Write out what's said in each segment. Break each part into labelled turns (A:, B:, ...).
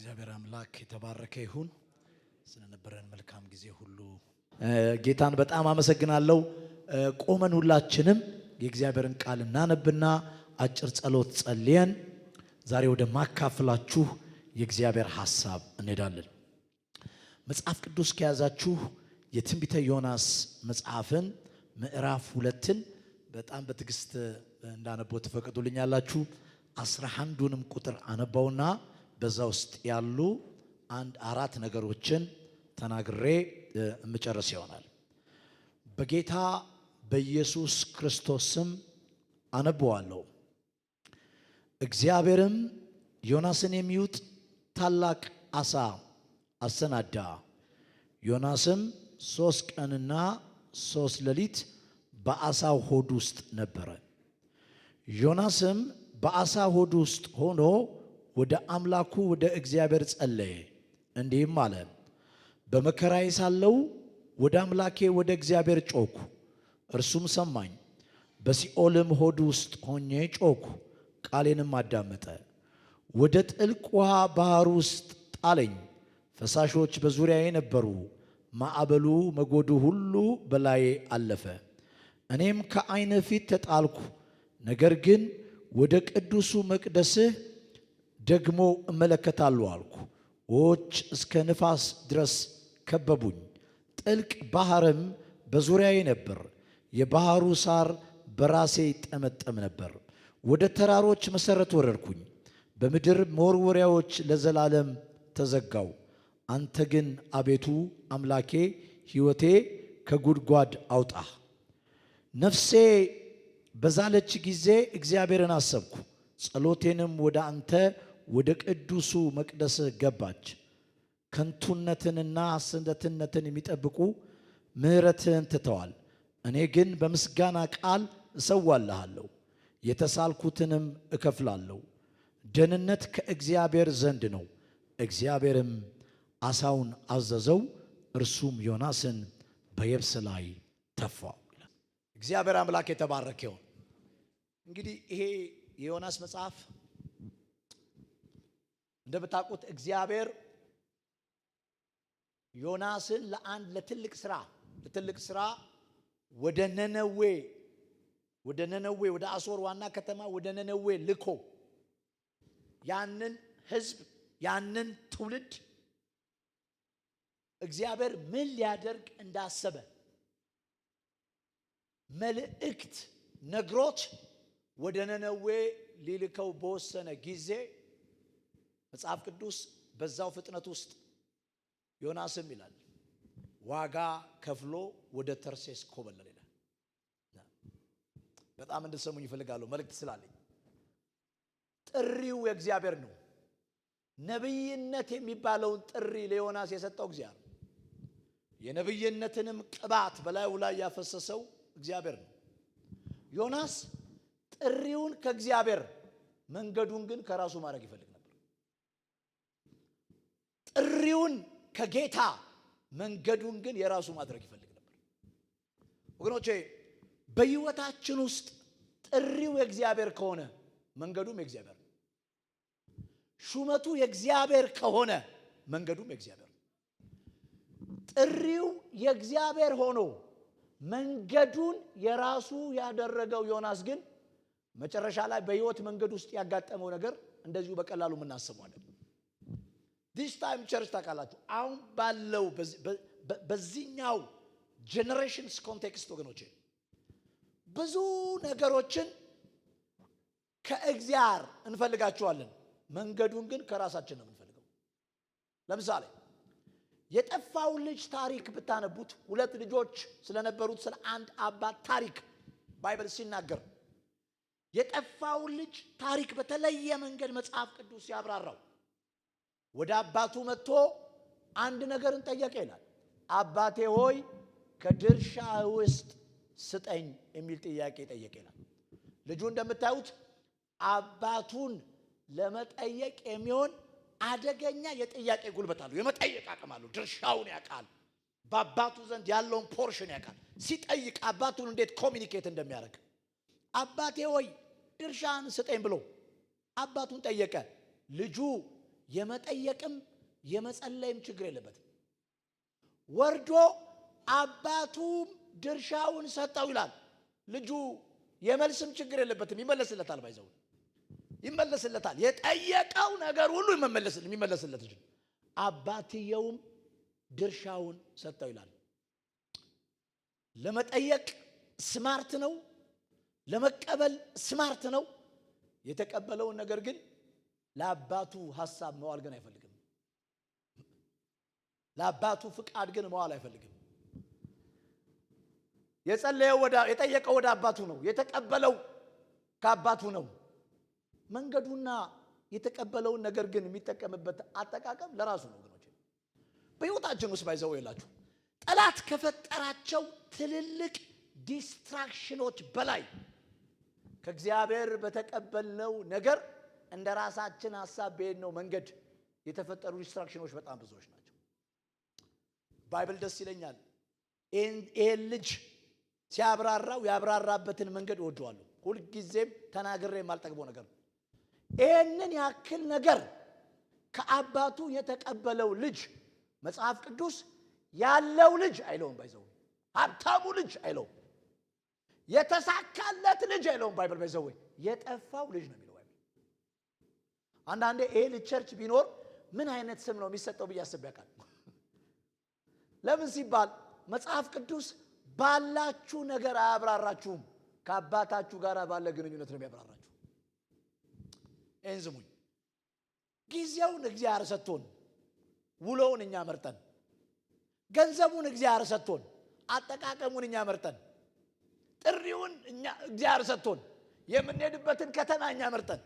A: እግዚአብሔር አምላክ የተባረከ ይሁን። ስለነበረን መልካም ጊዜ ሁሉ ጌታን በጣም አመሰግናለሁ። ቆመን ሁላችንም የእግዚአብሔርን ቃል እናነብና አጭር ጸሎት ጸልየን ዛሬ ወደ ማካፈላችሁ የእግዚአብሔር ሐሳብ እንሄዳለን። መጽሐፍ ቅዱስ ከያዛችሁ የትንቢተ ዮናስ መጽሐፍን ምዕራፍ 2ን በጣም በትዕግስት እንዳነበው ትፈቅዱልኛላችሁ። 11ዱንም ቁጥር አነባውና በዛ ውስጥ ያሉ አራት ነገሮችን ተናግሬ የምጨርስ ይሆናል። በጌታ በኢየሱስ ክርስቶስ ስም አነበዋለሁ። እግዚአብሔርም ዮናስን የሚውጥ ታላቅ ዓሣ አሰናዳ። ዮናስም 3 ቀንና 3 ሌሊት በዓሣው ሆድ ውስጥ ነበረ። ዮናስም በዓሣ ሆድ ውስጥ ሆኖ ወደ አምላኩ ወደ እግዚአብሔር ጸለየ፣ እንዲህም አለ። በመከራዬ ሳለሁ ወደ አምላኬ ወደ እግዚአብሔር ጮኽሁ፣ እርሱም ሰማኝ። በሲኦልም ሆድ ውስጥ ሆኜ ጮኽሁ፣ ቃሌንም አዳመጠ። ወደ ጥልቅ ውሃ ባሕር ውስጥ ጣለኝ፣ ፈሳሾች በዙሪያዬ ነበሩ። ማዕበሉ መጎዱ ሁሉ በላዬ አለፈ። እኔም ከዓይንህ ፊት ተጣልኩ። ነገር ግን ወደ ቅዱሱ መቅደስህ ደግሞ እመለከታለሁ አልኩ። ውኆች እስከ ንፋስ ድረስ ከበቡኝ፣ ጥልቅ ባሕርም በዙሪያዬ ነበር። የባሕሩ ሣር በራሴ ይጠመጠም ነበር። ወደ ተራሮች መሠረት ወረድኩኝ፣ በምድር መወርወሪያዎች ለዘላለም ተዘጋው። አንተ ግን አቤቱ አምላኬ ሕይወቴ ከጉድጓድ አውጣህ። ነፍሴ በዛለች ጊዜ እግዚአብሔርን አሰብኩ፣ ጸሎቴንም ወደ አንተ ወደ ቅዱሱ መቅደስህ ገባች። ከንቱነትንና ሐሰተኝነትን የሚጠብቁ ምሕረትህን ትተዋል። እኔ ግን በምስጋና ቃል እሰዋልሃለሁ፣ የተሳልኩትንም እከፍላለሁ። ደህንነት ከእግዚአብሔር ዘንድ ነው። እግዚአብሔርም ዓሣውን አዘዘው፣ እርሱም ዮናስን በየብስ ላይ ተፋው። እግዚአብሔር አምላክ የተባረከ ይሁን። እንግዲህ ይሄ የዮናስ መጽሐፍ እንደምታውቁት እግዚአብሔር ዮናስን ለትልቅ ስራ ወደ ነነዌ ወደ አሶር ዋና ከተማ ወደ ነነዌ ልኮ ያንን ሕዝብ ያንን ትውልድ እግዚአብሔር ምን ሊያደርግ እንዳሰበ መልእክት ነግሮት ወደ ነነዌ ሊልከው በወሰነ ጊዜ መጽሐፍ ቅዱስ በዛው ፍጥነት ውስጥ ዮናስም ይላል ዋጋ ከፍሎ ወደ ተርሴስ ኮበለለ ይላል። በጣም እንድትሰሙኝ እፈልጋለሁ፣ መልእክት ስላለኝ። ጥሪው የእግዚአብሔር ነው። ነብይነት የሚባለውን ጥሪ ለዮናስ የሰጠው እግዚአብሔር፣ የነብይነትንም ቅባት በላዩ ላይ ያፈሰሰው እግዚአብሔር ነው። ዮናስ ጥሪውን ከእግዚአብሔር መንገዱን ግን ከራሱ ማድረግ ይፈልግ ነበር። ጥሪውን ከጌታ መንገዱን ግን የራሱ ማድረግ ይፈልግ ነበር። ወገኖቼ በሕይወታችን ውስጥ ጥሪው የእግዚአብሔር ከሆነ መንገዱም የእግዚአብሔር ነው። ሹመቱ የእግዚአብሔር ከሆነ መንገዱም የእግዚአብሔር ነው። ጥሪው የእግዚአብሔር ሆኖ መንገዱን የራሱ ያደረገው ዮናስ ግን መጨረሻ ላይ በሕይወት መንገድ ውስጥ ያጋጠመው ነገር እንደዚሁ በቀላሉ የምናስበው አይደለም። ዲስ ታይም ቸርች ታውቃላችሁ፣ አሁን ባለው በዚህኛው ጄኔሬሽንስ ኮንቴክስት ወገኖቼ ብዙ ነገሮችን ከእግዚአብሔር እንፈልጋቸዋለን፣ መንገዱን ግን ከራሳችን ነው የምንፈልገው። ለምሳሌ የጠፋው ልጅ ታሪክ ብታነቡት 2 ልጆች ስለነበሩት ስለ አንድ አባት ታሪክ ባይብል ሲናገር የጠፋው ልጅ ታሪክ በተለየ መንገድ መጽሐፍ ቅዱስ ያብራራው። ወደ አባቱ መጥቶ አንድ ነገርን ጠየቀ ይላል። አባቴ ሆይ ከድርሻ ውስጥ ስጠኝ የሚል ጥያቄ ጠየቀ ይላል። ልጁ እንደምታዩት አባቱን ለመጠየቅ የሚሆን አደገኛ የጥያቄ ጉልበት አለው። የመጠየቅ አቅም አለው። ድርሻውን ያውቃል። በአባቱ ዘንድ ያለውን ፖርሽን ያውቃል። ሲጠይቅ አባቱን እንዴት ኮሚኒኬት እንደሚያደርግ አባቴ ሆይ ድርሻን ስጠኝ ብሎ አባቱን ጠየቀ። ልጁ የመጠየቅም የመጸለይም ችግር የለበትም። ወርዶ አባቱም ድርሻውን ሰጠው ይላል። ልጁ የመልስም ችግር የለበትም፣ ይመለስለታል። ባይዘው ይመለስለታል። የጠየቀው ነገር ሁሉ የሚመለስለት ልጅ። አባትየውም ድርሻውን ሰጠው ይላል። ለመጠየቅ ስማርት ነው፣ ለመቀበል ስማርት ነው። የተቀበለውን ነገር ግን ለአባቱ ሐሳብ መዋል ግን አይፈልግም። ለአባቱ ፍቃድ ግን መዋል አይፈልግም። የጠየቀው ወደ አባቱ ነው፣ የተቀበለው ከአባቱ ነው። መንገዱና የተቀበለውን ነገር ግን የሚጠቀምበት አጠቃቀም ለራሱ ነው። ወገኖች በሕይወታችን ውስጥ ባይዘው ይላችሁ ጠላት ከፈጠራቸው ትልልቅ ዲስትራክሽኖች በላይ ከእግዚአብሔር በተቀበልነው ነገር እንደ ራሳችን ሐሳብ በሄድነው መንገድ የተፈጠሩ ዲስትራክሽኖች በጣም ብዙዎች ናቸው። ባይብል ደስ ይለኛል። ይሄን ልጅ ሲያብራራው ያብራራበትን መንገድ እወደዋለሁ። ሁልጊዜም ተናግሬ የማልጠግበው ነገር ነው። ይህንን ያክል ነገር ከአባቱ የተቀበለው ልጅ መጽሐፍ ቅዱስ ያለው ልጅ አይለውም። ባይዘው ሀብታሙ ልጅ አይለውም። የተሳካለት ልጅ አይለውም። ባይብል ባይዘው የጠፋው ልጅ ነው የሚለው። አንዳንዴ ይሄ ልጅ ቸርች ቢኖር ምን አይነት ስም ነው የሚሰጠው ብዬ አስቤ አውቃለሁ። ለምን ሲባል መጽሐፍ ቅዱስ ባላችሁ ነገር አያብራራችሁም፣ ከአባታችሁ ጋር ባለ ግንኙነት ነው የሚያብራራችሁ። እንዝሙኝ ጊዜውን እግዚአብሔር ሰጥቶን፣ ውሎውን እኛ መርጠን፣ ገንዘቡን እግዚአብሔር ሰጥቶን፣ አጠቃቀሙን እኛ መርጠን፣ ጥሪውን እግዚአብሔር ሰጥቶን፣ የምንሄድበትን ከተማ እኛ መርጠን፣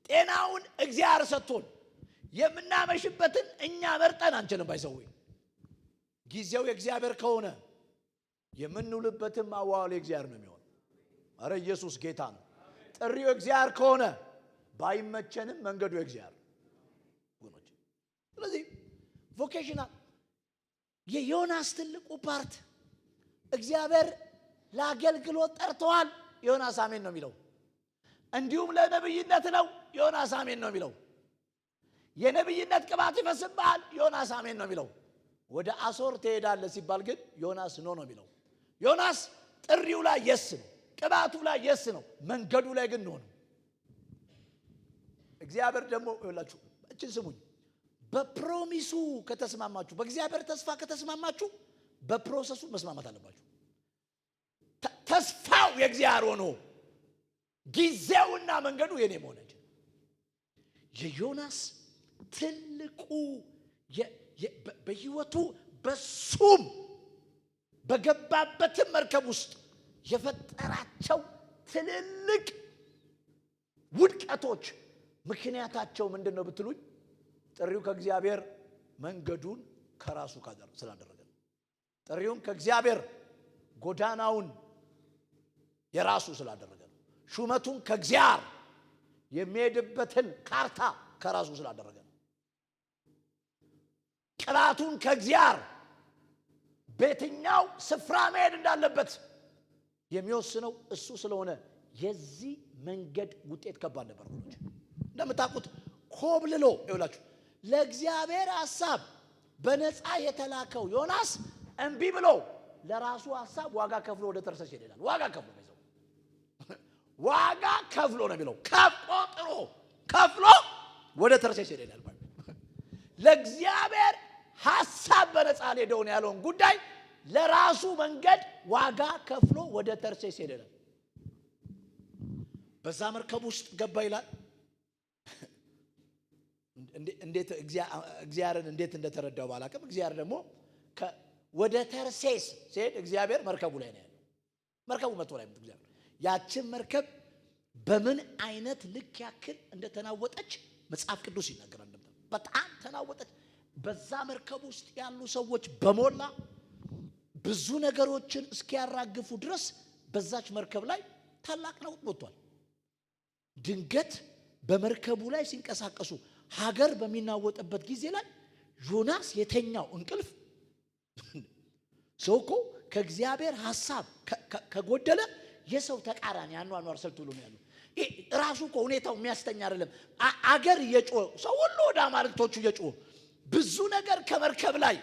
A: ጤናውን እግዚአብሔር ሰጥቶን፣ የምናመሽበትን እኛ መርጠን አንችልም። ባይሰው ጊዜው የእግዚአብሔር ከሆነ የምንውልበትም አዋዋል የእግዚአብሔር ነው የሚሆነው። አረ ኢየሱስ ጌታ ነው። ጥሪው እግዚአብሔር ከሆነ ባይመቸንም መንገዱ እግዚአብሔር ወኖች። ስለዚህ ቮኬሽናል የዮናስ ትልቁ ፓርት እግዚአብሔር ለአገልግሎት ጠርተዋል። ዮናስ አሜን ነው የሚለው። እንዲሁም ለነብይነት ነው። ዮናስ አሜን ነው የሚለው። የነብይነት ቅባት ይፈስብሃል። ዮናስ አሜን ነው የሚለው። ወደ አሶር ትሄዳለህ ሲባል ግን ዮናስ ኖ ነው የሚለው። ዮናስ ጥሪው ላይ የስ ነው፣ ቅባቱ ላይ የስ ነው፣ መንገዱ ላይ ግን ነው። እግዚአብሔር ደግሞ ይላችሁ እቺን ስሙኝ። በፕሮሚሱ ከተስማማችሁ፣ በእግዚአብሔር ተስፋ ከተስማማችሁ በፕሮሰሱ መስማማት አለባችሁ። ተስፋው የእግዚአብሔር ሆኖ ጊዜውና መንገዱ የኔ መሆን እንጂ የዮናስ ትልቁ በህይወቱ በሱም በገባበትም መርከብ ውስጥ የፈጠራቸው ትልልቅ ውድቀቶች ምክንያታቸው ምንድን ነው ብትሉኝ፣ ጥሪው ከእግዚአብሔር መንገዱን ከራሱ ስላደረገ ነው። ጥሪውን ከእግዚአብሔር ጎዳናውን የራሱ ስላደረገ ነው። ሹመቱን ከእግዚአብሔር የሚሄድበትን ካርታ ከራሱ ስላደረገ ነው። ቅባቱን ከእግዚአብሔር በየትኛው ስፍራ መሄድ እንዳለበት የሚወስነው እሱ ስለሆነ የዚህ መንገድ ውጤት ከባድ ነበር። እንደምታውቁት ኮብልሎ ይውላችሁ ለእግዚአብሔር ሐሳብ በነፃ የተላከው ዮናስ እምቢ ብሎ ለራሱ ሐሳብ ዋጋ ከፍሎ ወደ ተርሴስ ይሄዳል። ዋጋ ከፍሎ ነው ዋጋ ከፍሎ ነው የሚለው። ከቆጥሮ ከፍሎ ወደ ተርሴስ ይሄዳል። ለእግዚአብሔር ሐሳብ በነፃ ሄደውን ያለውን ጉዳይ ለራሱ መንገድ ዋጋ ከፍሎ ወደ ተርሴስ ይሄዳል። በዛ መርከብ ውስጥ ገባ ይላል። እንዴት እግዚአብሔርን እንዴት እንደተረዳው ባላቀም እግዚአብሔር ደግሞ ወደ ተርሴስ ሲሄድ እግዚአብሔር መርከቡ ላይ ነው ያለው። መርከቡ መጥቶ ላይ እግዚአብሔር ያችን መርከብ በምን አይነት ልክ ያክል እንደተናወጠች መጽሐፍ ቅዱስ ይናገራል። በጣም ተናወጠች። በዛ መርከብ ውስጥ ያሉ ሰዎች በሞላ ብዙ ነገሮችን እስኪያራግፉ ድረስ በዛች መርከብ ላይ ታላቅ ነውጥ ወጥቷል። ድንገት በመርከቡ ላይ ሲንቀሳቀሱ ሀገር በሚናወጥበት ጊዜ ላይ ዮናስ የተኛው እንቅልፍ ሰው እኮ ከእግዚአብሔር ሐሳብ ከጎደለ የሰው ተቃራኒ አኗኗር ሰልቶ ነው ያለው። ራሱ እኮ ሁኔታው የሚያስተኛ አይደለም። አገር እየጮኸ ሰው ሁሉ ወደ አማልክቶቹ እየጮኸ ብዙ ነገር ከመርከብ ላይ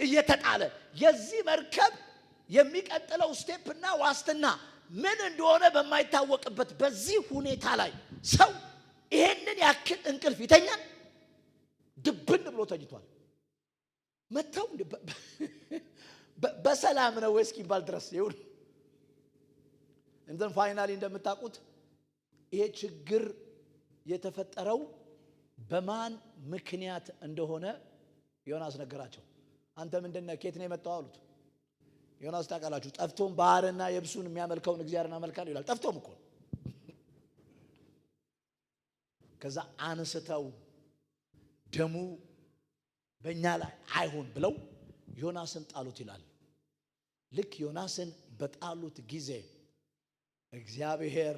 A: እየተጣለ የዚህ መርከብ የሚቀጥለው ስቴፕና ዋስትና ምን እንደሆነ በማይታወቅበት በዚህ ሁኔታ ላይ ሰው ይሄንን ያክል እንቅልፍ ይተኛል? ድብን ብሎ ተኝቷል። መተው በሰላም ነው እስኪባል ድረስ ይሁን። እንደን ፋይናሊ እንደምታውቁት ይሄ ችግር የተፈጠረው በማን ምክንያት እንደሆነ ዮናስ ነገራቸው። አንተ ምንድነው ከየት ነው የመጣው አሉት። ዮናስ ታውቃላችሁ ጠፍቶም ባህርና የብሱን የሚያመልከውን እግዚአብሔርን አመልካለሁ ይላል። ጠፍቶም እኮ ከዛ አንስተው ደሙ በእኛ ላይ አይሆን ብለው ዮናስን ጣሉት ይላል። ልክ ዮናስን በጣሉት ጊዜ እግዚአብሔር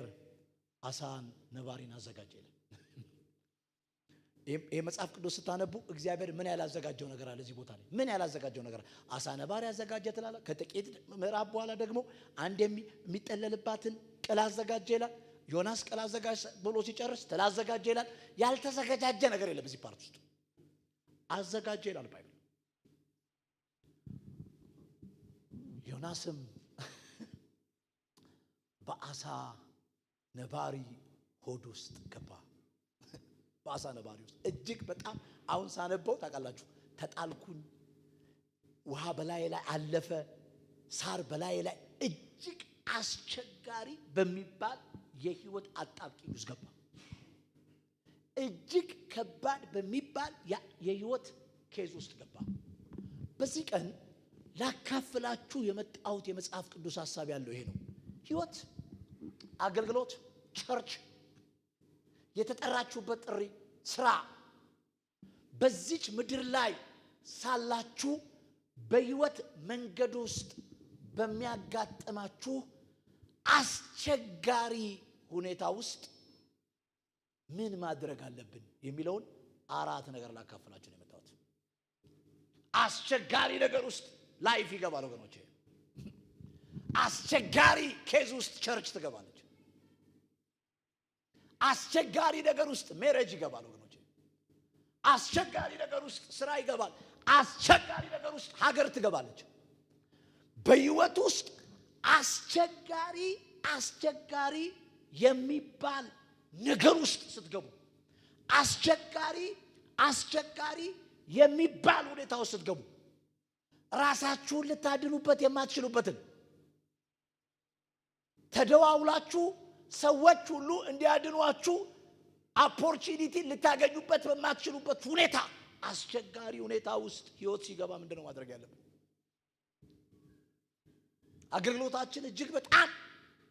A: አሳን ነባሪን አዘጋጀ ይላል። ይሄ መጽሐፍ ቅዱስ ስታነቡ እግዚአብሔር ምን ያላዘጋጀው ነገር አለ? እዚህ ቦታ ላይ ምን ያላዘጋጀው ነገር አለ? አሳ ነባሪ ያዘጋጀ ትላለ። ከጥቂት ምዕራፍ በኋላ ደግሞ አንድ የሚጠለልባትን ቅል አዘጋጀ ይላል። ዮናስ ቅል አዘጋጀ ብሎ ሲጨርስ ተላዘጋጀ ይላል። ያልተዘጋጀ ነገር የለም እዚህ ፓርት ውስጥ አዘጋጀ ይላል ባይብል። ዮናስም በአሳ ነባሪ ሆድ ውስጥ ገባ። በአሳ ነባሪ ውስጥ እጅግ በጣም አሁን ሳነበው ታውቃላችሁ ተጣልኩኝ፣ ውሃ በላይ ላይ አለፈ፣ ሳር በላይ ላይ እጅግ አስቸጋሪ በሚባል የህይወት አጣብቂኝ ውስጥ ገባ። እጅግ ከባድ በሚባል የህይወት ኬዝ ውስጥ ገባ። በዚህ ቀን ላካፍላችሁ የመጣሁት የመጽሐፍ ቅዱስ ሐሳብ ያለው ይሄ ነው። ህይወት፣ አገልግሎት፣ ቸርች፣ የተጠራችሁበት ጥሪ፣ ስራ በዚች ምድር ላይ ሳላችሁ በህይወት መንገድ ውስጥ በሚያጋጥማችሁ አስቸጋሪ ሁኔታ ውስጥ ምን ማድረግ አለብን የሚለውን አራት ነገር ላካፍላችሁ ነው የመጣሁት። አስቸጋሪ ነገር ውስጥ ላይፍ ይገባል ወገኖቼ። አስቸጋሪ ኬዝ ውስጥ ቸርች ትገባለች። አስቸጋሪ ነገር ውስጥ ሜሬጅ ይገባል ወገኖቼ። አስቸጋሪ ነገር ውስጥ ስራ ይገባል። አስቸጋሪ ነገር ውስጥ ሀገር ትገባለች። በህይወት ውስጥ አስቸጋሪ የሚባል ነገር ውስጥ ስትገቡ፣ አስቸጋሪ የሚባል ሁኔታ ውስጥ ስትገቡ ራሳችሁን ልታድኑበት የማትችሉበትን ተደዋውላችሁ ሰዎች ሁሉ እንዲያድኗችሁ ኦፖርቹኒቲ ልታገኙበት በማትችሉበት ሁኔታ አስቸጋሪ ሁኔታ ውስጥ ህይወት ሲገባ ምንድነው ማድረግ ያለብን? አገልግሎታችን እጅግ በጣም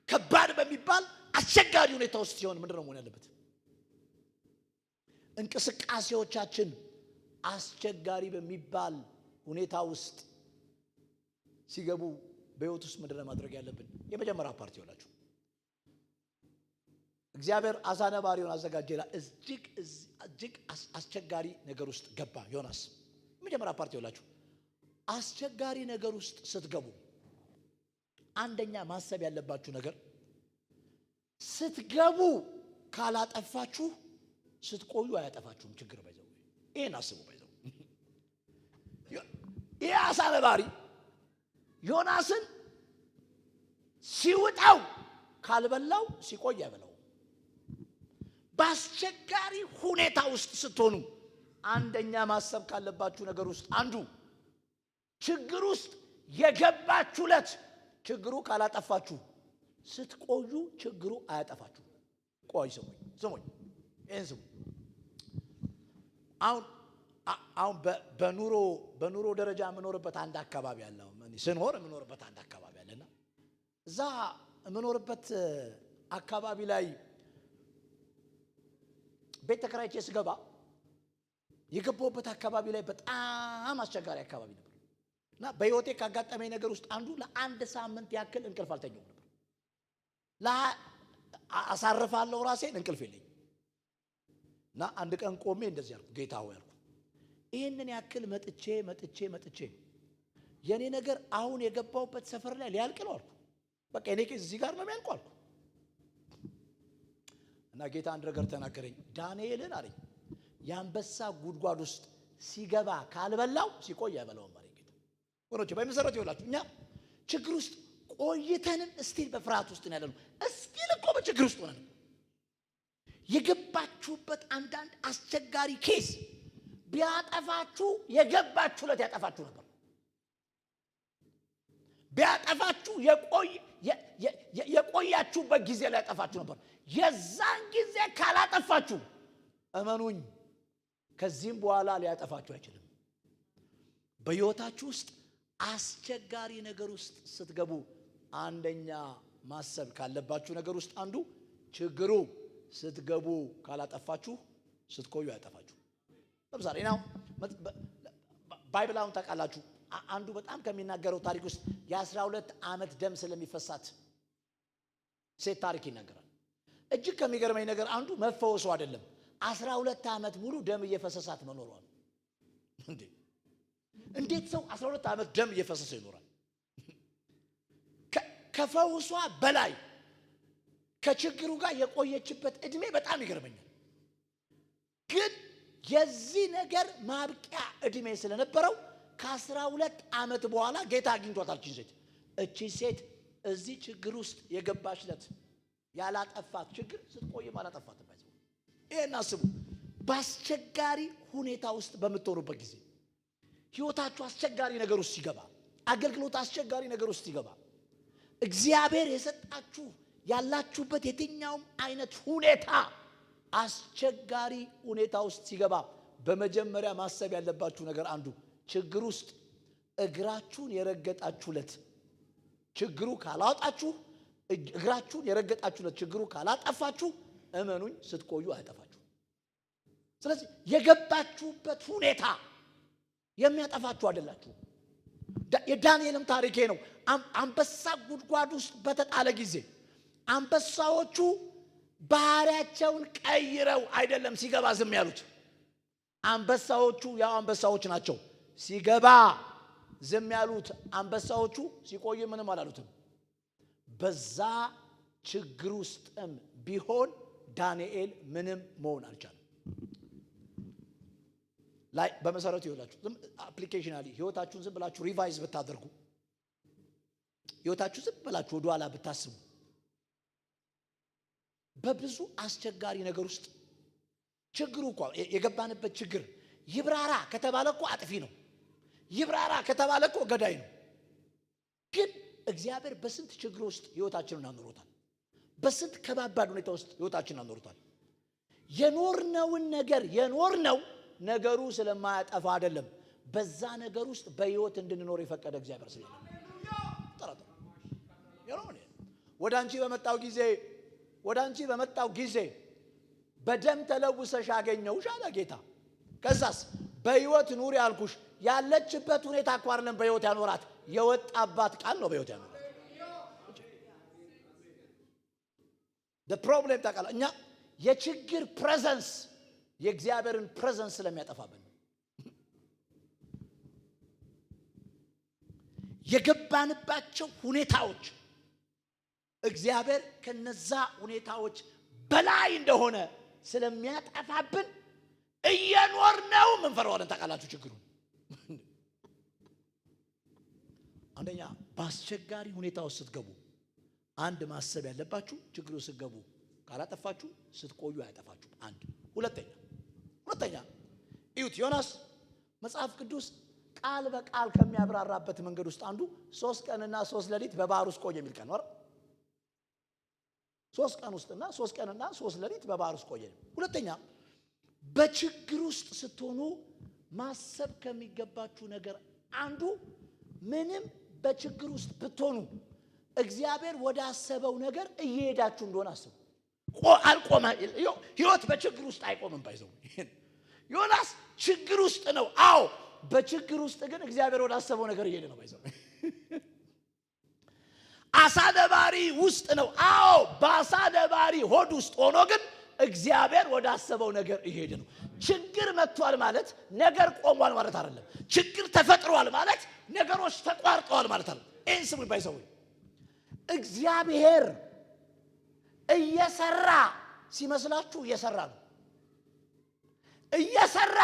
A: ከባድ በሚባል አስቸጋሪ ሁኔታ ውስጥ ሲሆን ምንድነው መሆን ያለበት? እንቅስቃሴዎቻችን አስቸጋሪ በሚባል ሁኔታ ውስጥ ሲገቡ በህይወት ውስጥ ምንድነው ማድረግ ያለብን? የመጀመሪያ ፓርቲ ይላችሁ እግዚአብሔር አሳ ነባሪውን አዘጋጀ ይላል። እጅግ አስቸጋሪ ነገር ውስጥ ገባ ዮናስ። የመጀመሪያ ፓርቲ ይላችሁ አስቸጋሪ ነገር ውስጥ ስትገቡ አንደኛ ማሰብ ያለባችሁ ነገር ስትገቡ ካላጠፋችሁ ስትቆዩ አያጠፋችሁም። ችግር ባይዘው ይሄን አስቡ። ባይዘው ይሄ አሳ ነባሪ ዮናስን ሲውጣው ካልበላው ሲቆይ አይበላው። በአስቸጋሪ ሁኔታ ውስጥ ስትሆኑ አንደኛ ማሰብ ካለባችሁ ነገር ውስጥ አንዱ ችግር ውስጥ የገባችሁለት ችግሩ ካላጠፋችሁ ስትቆዩ ችግሩ አያጠፋችሁ። ቆይ ስሙኝ ይሄን ስሙ። አሁን በኑሮ ደረጃ የምኖርበት አንድ አካባቢ አለ። ስኖር የምኖርበት አንድ አካባቢ አለና እዛ የምኖርበት አካባቢ ላይ ቤት ተከራይቼ ስገባ የገባሁበት አካባቢ ላይ በጣም አስቸጋሪ አካባቢ ነበር እና በህይወቴ ካጋጠመኝ ነገር ውስጥ አንዱ ለአንድ ሳምንት ያክል እንቅልፍ አልተኛሁም ነበር። አሳርፋለሁ ራሴን እንቅልፍ የለኝም እና አንድ ቀን ቆሜ እንደዚህ አልኩ፣ ጌታ ሆይ አልኩ፣ ይህንን ያክል መጥቼ የኔ ነገር አሁን የገባሁበት ሰፈር ላይ ሊያልቅ ነው አልኩ። በቃ እኔ እዚህ ጋር ነው የሚያልቀው አልኩ እና ጌታ አንድ ነገር ተናገረኝ። ዳንኤልን አለኝ የአንበሳ ጉድጓድ ውስጥ ሲገባ ካልበላው ሲቆይ አይበላውም ማለት ጌታ። ወሮች በመሰረቱ ይወላችሁ እኛ ችግር ውስጥ ቆይተንም እስቲል በፍርሃት ውስጥ ነው ያለነው። እስቲል እኮ በችግር ውስጥ ሆነን የገባችሁበት አንዳንድ አስቸጋሪ ኬስ ቢያጠፋችሁ የገባችሁለት ያጠፋችሁ ነበር። ቢያጠፋችሁ የቆያችሁበት ጊዜ ላይ ያጠፋችሁ ነበር። የዛን ጊዜ ካላጠፋችሁ እመኑኝ ከዚህም በኋላ ሊያጠፋችሁ አይችልም። በሕይወታችሁ ውስጥ አስቸጋሪ ነገር ውስጥ ስትገቡ አንደኛ ማሰብ ካለባችሁ ነገር ውስጥ አንዱ ችግሩ ስትገቡ ካላጠፋችሁ ስትቆዩ ያጠፋችሁ። ለምሳሌ ነው ባይብላውን ታውቃላችሁ። አንዱ በጣም ከሚናገረው ታሪክ ውስጥ የ12 ዓመት ደም ስለሚፈሳት ሴት ታሪክ ይናገራል። እጅግ ከሚገርመኝ ነገር አንዱ መፈወሱ አይደለም 12 ዓመት ሙሉ ደም እየፈሰሳት መኖሯ ነው። እንዴት ሰው 12 ዓመት ደም እየፈሰሰ ይኖራል? ከፈውሷ በላይ ከችግሩ ጋር የቆየችበት እድሜ በጣም ይገርመኛል። ግን የዚህ ነገር ማብቂያ እድሜ ስለነበረው ከ12 ዓመት በኋላ ጌታ አግኝቷታል። እቺ ሴት እዚህ ችግር ውስጥ የገባችለት ያላጠፋት ችግር ስትቆይም አላጠፋትም። ይሄን አስቡ። በአስቸጋሪ ሁኔታ ውስጥ በምትሆኑበት ጊዜ ሕይወታችሁ አስቸጋሪ ነገር ውስጥ ሲገባ፣ አገልግሎት አስቸጋሪ ነገር ውስጥ ሲገባ፣ እግዚአብሔር የሰጣችሁ ያላችሁበት የትኛውም አይነት ሁኔታ አስቸጋሪ ሁኔታ ውስጥ ሲገባ በመጀመሪያ ማሰብ ያለባችሁ ነገር አንዱ ችግር ውስጥ እግራችሁን የረገጣችሁለት ችግሩ ካላወጣችሁ፣ እግራችሁን የረገጣችሁለት ችግሩ ካላጠፋችሁ እመኑኝ ስትቆዩ አያጠፋችሁ። ስለዚህ የገባችሁበት ሁኔታ የሚያጠፋችሁ አይደላችሁ። የዳንኤልም ታሪኬ ነው። አንበሳ ጉድጓድ ውስጥ በተጣለ ጊዜ አንበሳዎቹ ባህሪያቸውን ቀይረው አይደለም ሲገባ ዝም ያሉት። አንበሳዎቹ ያው አንበሳዎች ናቸው። ሲገባ ዝም ያሉት አንበሳዎቹ ሲቆይ ምንም አላሉትም። በዛ ችግር ውስጥም ቢሆን ዳንኤል ምንም መሆን አልቻለም። ላይ በመሰረቱ ይወላችሁ አፕሊኬሽናሊ ህይወታችሁን ዝም ብላችሁ ሪቫይዝ ብታደርጉ፣ ህይወታችሁ ዝም ብላችሁ ወደ ኋላ ብታስቡ፣ በብዙ አስቸጋሪ ነገር ውስጥ ችግሩ እኮ የገባንበት ችግር ይብራራ ከተባለ እኮ አጥፊ ነው። ይብራራ ከተባለ እኮ ገዳይ ነው። ግን እግዚአብሔር በስንት ችግር ውስጥ ህይወታችንን አኖሮታል። በስንት ከባባድ ሁኔታ ውስጥ ህይወታችንን አኖሮታል። የኖርነውን ነገር የኖርነው ነገሩ ስለማያጠፋ አይደለም። በዛ ነገር ውስጥ በህይወት እንድንኖር የፈቀደ እግዚአብሔር ስለሆነ ወደ አንቺ በመጣው ጊዜ በደም ተለውሰሽ አገኘሁሽ አለ ጌታ። ከዛስ በህይወት ኑሪ ያልኩሽ ያለችበት ሁኔታ እኮ አይደለም በህይወት ያኖራት፣ የወጣባት ቃል ነው በህይወት ያኖራት። the problem ታውቃለህ፣ እኛ የችግር ፕሬዘንስ የእግዚአብሔርን ፕሬዘንስ ስለሚያጠፋብን የገባንባቸው ሁኔታዎች እግዚአብሔር ከነዛ ሁኔታዎች በላይ እንደሆነ ስለሚያጠፋብን እየኖርነው እንፈራዋለን። ታውቃላችሁ ችግሩን። አንደኛ በአስቸጋሪ ሁኔታ ውስጥ ስትገቡ አንድ ማሰብ ያለባችሁ ችግሩ ስትገቡ ካላጠፋችሁ ስትቆዩ አያጠፋችሁ። አንድ ሁለተኛ እዩት። ዮናስ መጽሐፍ ቅዱስ ቃል በቃል ከሚያብራራበት መንገድ ውስጥ አንዱ 3 ቀንና 3 ሌሊት በባህር ውስጥ ቆየ የሚል ቀን ነው። 3 ቀን ውስጥና 3 ቀንና 3 ሌሊት በባህር ውስጥ ቆየ። ሁለተኛ በችግር ውስጥ ስትሆኑ ማሰብ ከሚገባችሁ ነገር አንዱ ምንም በችግር ውስጥ ብትሆኑ እግዚአብሔር ወደ አሰበው ነገር እየሄዳችሁ እንደሆነ አስቡ። አልቆመ። ህይወት በችግር ውስጥ አይቆምም። ባይዘው ዮናስ ችግር ውስጥ ነው። አዎ በችግር ውስጥ ግን እግዚአብሔር ወደ አሰበው ነገር እየሄደ ነው። ባይዘው አሳ ነባሪ ውስጥ ነው። አዎ በአሳ ነባሪ ሆድ ውስጥ ሆኖ ግን እግዚአብሔር ወደ አሰበው ነገር እየሄደ ነው። ችግር መጥቷል ማለት ነገር ቆሟል ማለት አይደለም። ችግር ተፈጥሯል ማለት ነገሮች ተቋርጠዋል ማለት አይደለም። ይህን ስሙ ባይዘው እግዚአብሔር እየሰራ ሲመስላችሁ እየሰራ ነው። እየሰራ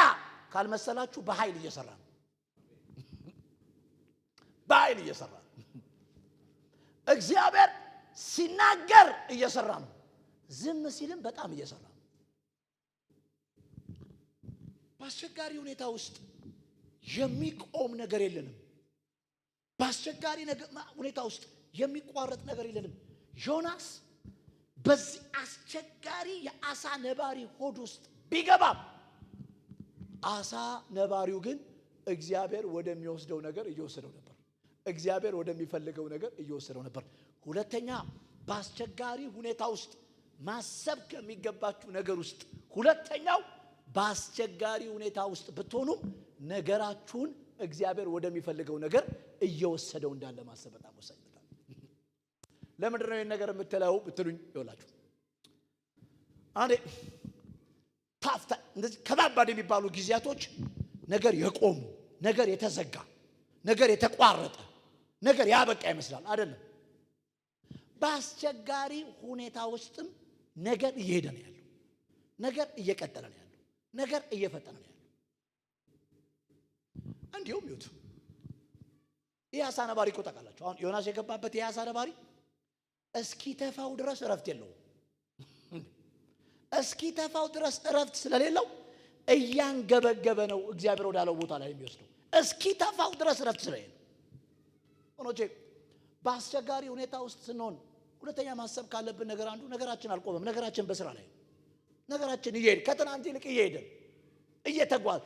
A: ካልመሰላችሁ በኃይል እየሰራ ነው። በኃይል እየሰራ ነው። እግዚአብሔር ሲናገር እየሰራ ነው። ዝም ሲልም በጣም እየሰራ ነው። በአስቸጋሪ ሁኔታ ውስጥ የሚቆም ነገር የለንም። በአስቸጋሪ ሁኔታ ውስጥ የሚቋረጥ ነገር የለንም። ዮናስ በዚህ አስቸጋሪ የአሳ ነባሪ ሆድ ውስጥ ቢገባም አሳ ነባሪው ግን እግዚአብሔር ወደሚወስደው ነገር እየወሰደው ነበር። እግዚአብሔር ወደሚፈልገው ነገር እየወሰደው ነበር። ሁለተኛ በአስቸጋሪ ሁኔታ ውስጥ ማሰብ ከሚገባችሁ ነገር ውስጥ ሁለተኛው በአስቸጋሪ ሁኔታ ውስጥ ብትሆኑ ነገራችሁን እግዚአብሔር ወደሚፈልገው ነገር እየወሰደው እንዳለ ማሰብ በጣም ወሳኝ ነው። ለምንድን ነው ይሄን ነገር የምትለው ብትሉኝ ይወላችሁ አንዴ ታፍታ እንደዚህ ከባባድ የሚባሉ ጊዜያቶች ነገር የቆሙ ነገር የተዘጋ ነገር የተቋረጠ ነገር ያበቃ ይመስላል አይደለም። በአስቸጋሪ ሁኔታ ውስጥም ነገር እየሄደ ነው ያለው። ነገር እየቀጠለ ነው ያለው። ነገር እየፈጠነ ነው ያለው። እንዲሁም ይሁት የአሳ ነባሪ እኮ ታውቃላችሁ። አሁን ዮናስ የገባበት የአሳ ነባሪ እስኪ ተፋው ድረስ እረፍት የለውም። እስኪ ተፋው ድረስ እረፍት ስለሌለው እያንገበገበ ነው እግዚአብሔር ወዳለው ቦታ ላይ የሚወስደው። እስኪ ተፋው ድረስ እረፍት ስለሌለው ወኖቼ በአስቸጋሪ ሁኔታ ውስጥ ስንሆን ሁለተኛ ማሰብ ካለብን ነገር አንዱ ነገራችን አልቆመም። ነገራችን በስራ ላይ ነገራችን እየሄደ ከትናንት ይልቅ እየሄደ እየተጓዘ